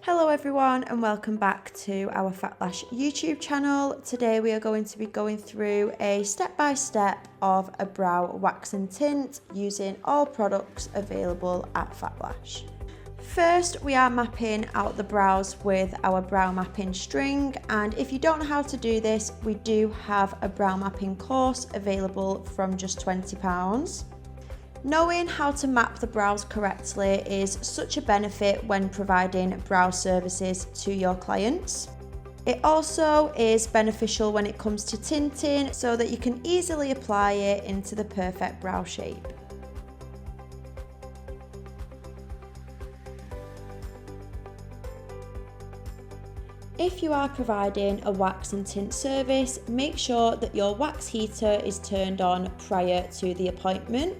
Hello everyone and welcome back to our Phatlash YouTube channel. Today we are going to be going through a step-by-step of a brow wax and tint using all products available at Phatlash. First, we are mapping out the brows with our brow mapping string, and if you don't know how to do this, we do have a brow mapping course available from just £20. Knowing how to map the brows correctly is such a benefit when providing brow services to your clients. It also is beneficial when it comes to tinting so that you can easily apply it into the perfect brow shape. If you are providing a wax and tint service, make sure that your wax heater is turned on prior to the appointment.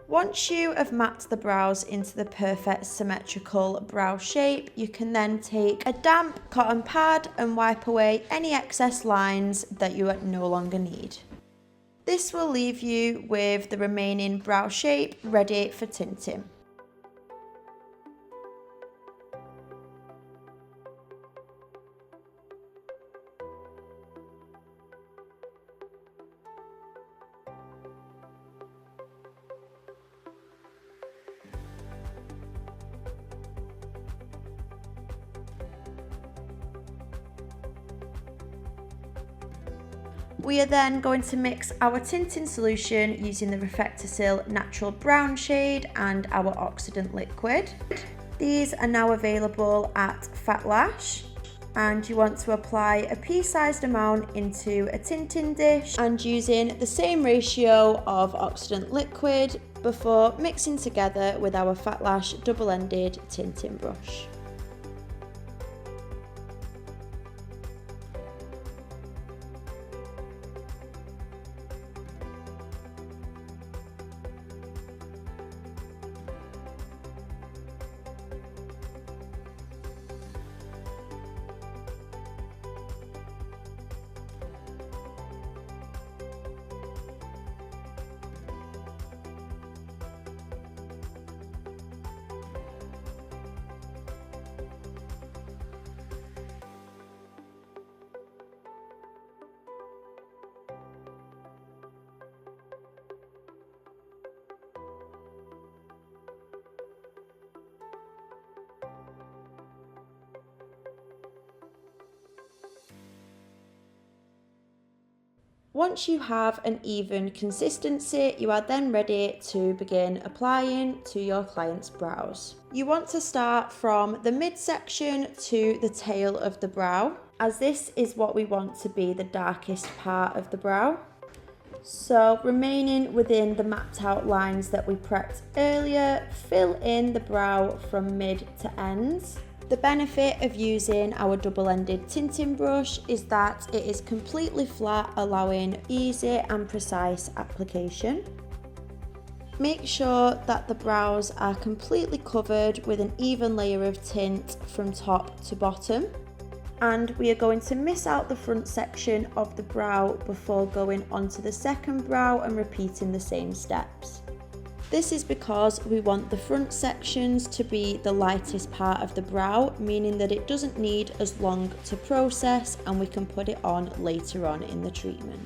Once you have mapped the brows into the perfect symmetrical brow shape, you can then take a damp cotton pad and wipe away any excess lines that you no longer need. This will leave you with the remaining brow shape ready for tinting. We are then going to mix our tinting solution using the Reflector-Sil Natural Brown shade and our oxidant liquid. These are now available at Phatlash, and you want to apply a pea-sized amount into a tinting dish and using the same ratio of oxidant liquid before mixing together with our Phatlash double-ended tinting brush. Once you have an even consistency, you are then ready to begin applying to your client's brows. You want to start from the midsection to the tail of the brow, as this is what we want to be the darkest part of the brow. So remaining within the mapped out lines that we prepped earlier, fill in the brow from mid to ends. The benefit of using our double-ended tinting brush is that it is completely flat, allowing easy and precise application. Make sure that the brows are completely covered with an even layer of tint from top to bottom. And we are going to miss out the front section of the brow before going onto the second brow and repeating the same steps. This is because we want the front sections to be the lightest part of the brow, meaning that it doesn't need as long to process and we can put it on later on in the treatment.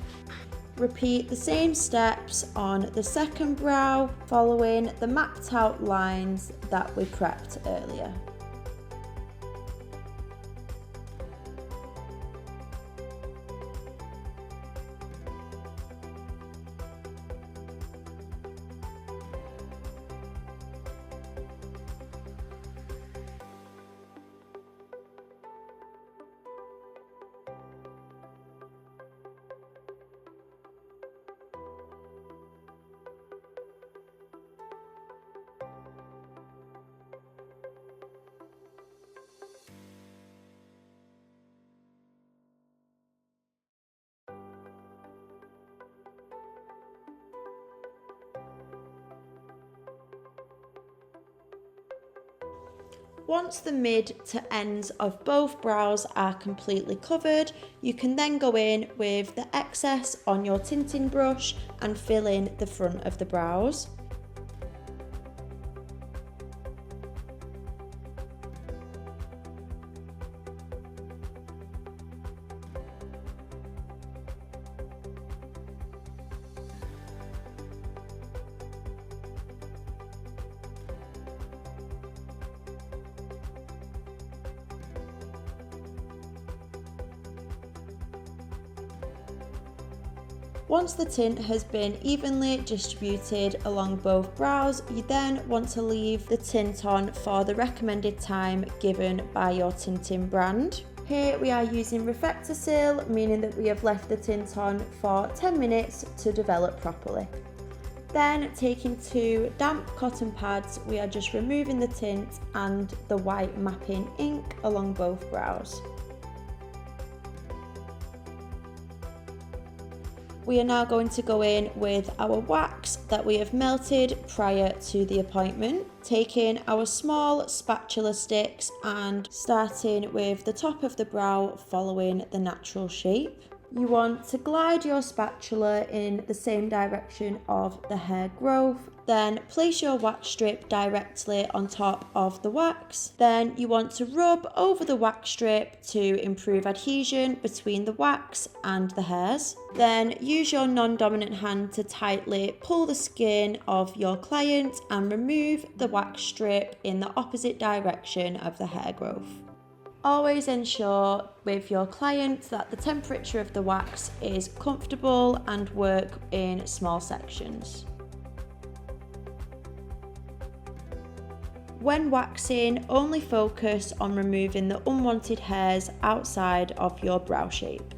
Repeat the same steps on the second brow, following the mapped out lines that we prepped earlier. Once the mid to ends of both brows are completely covered, you can then go in with the excess on your tinting brush and fill in the front of the brows. Once the tint has been evenly distributed along both brows, you then want to leave the tint on for the recommended time given by your tinting brand. Here we are using Reflector-Sil, meaning that we have left the tint on for 10 minutes to develop properly. Then taking 2 damp cotton pads, we are just removing the tint and the white mapping ink along both brows. We are now going to go in with our wax that we have melted prior to the appointment, taking our small spatula sticks and starting with the top of the brow following the natural shape. You want to glide your spatula in the same direction of the hair growth, then place your wax strip directly on top of the wax. Then you want to rub over the wax strip to improve adhesion between the wax and the hairs. Then use your non-dominant hand to tightly pull the skin of your client and remove the wax strip in the opposite direction of the hair growth. Always ensure with your client that the temperature of the wax is comfortable and work in small sections. When waxing, only focus on removing the unwanted hairs outside of your brow shape.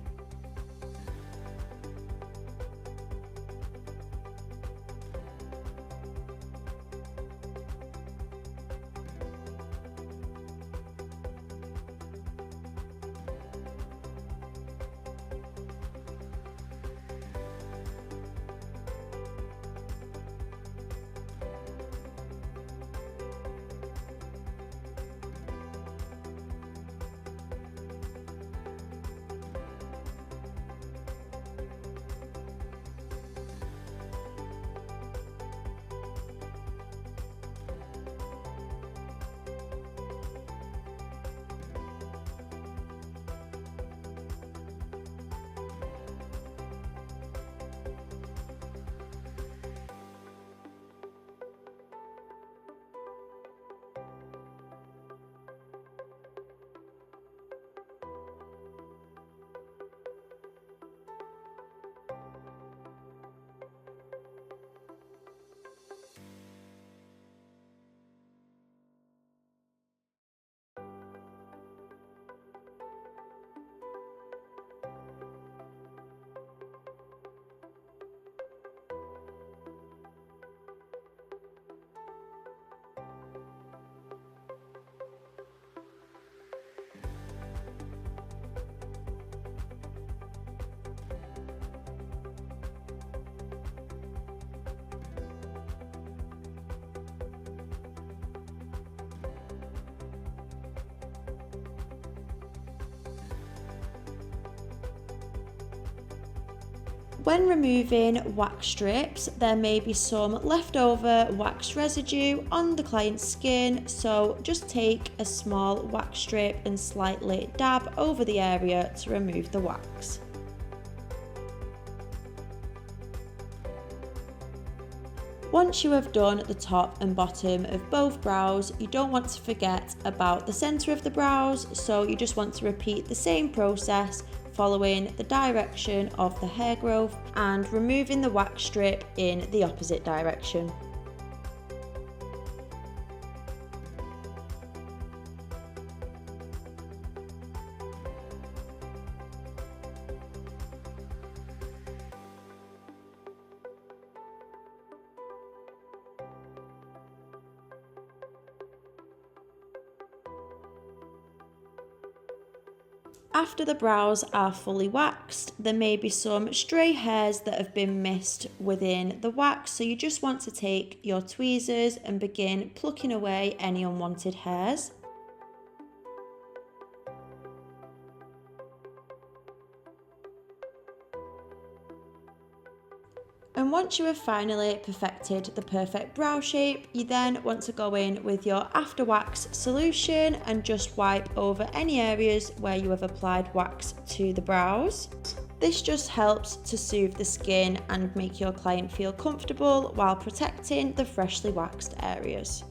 When removing wax strips, there may be some leftover wax residue on the client's skin, so just take a small wax strip and slightly dab over the area to remove the wax. Once you have done the top and bottom of both brows, you don't want to forget about the centre of the brows, so you just want to repeat the same process following the direction of the hair growth and removing the wax strip in the opposite direction. After the brows are fully waxed, there may be some stray hairs that have been missed within the wax, so you just want to take your tweezers and begin plucking away any unwanted hairs. And once you have finally perfected the perfect brow shape, you then want to go in with your after wax solution and just wipe over any areas where you have applied wax to the brows. This just helps to soothe the skin and make your client feel comfortable while protecting the freshly waxed areas.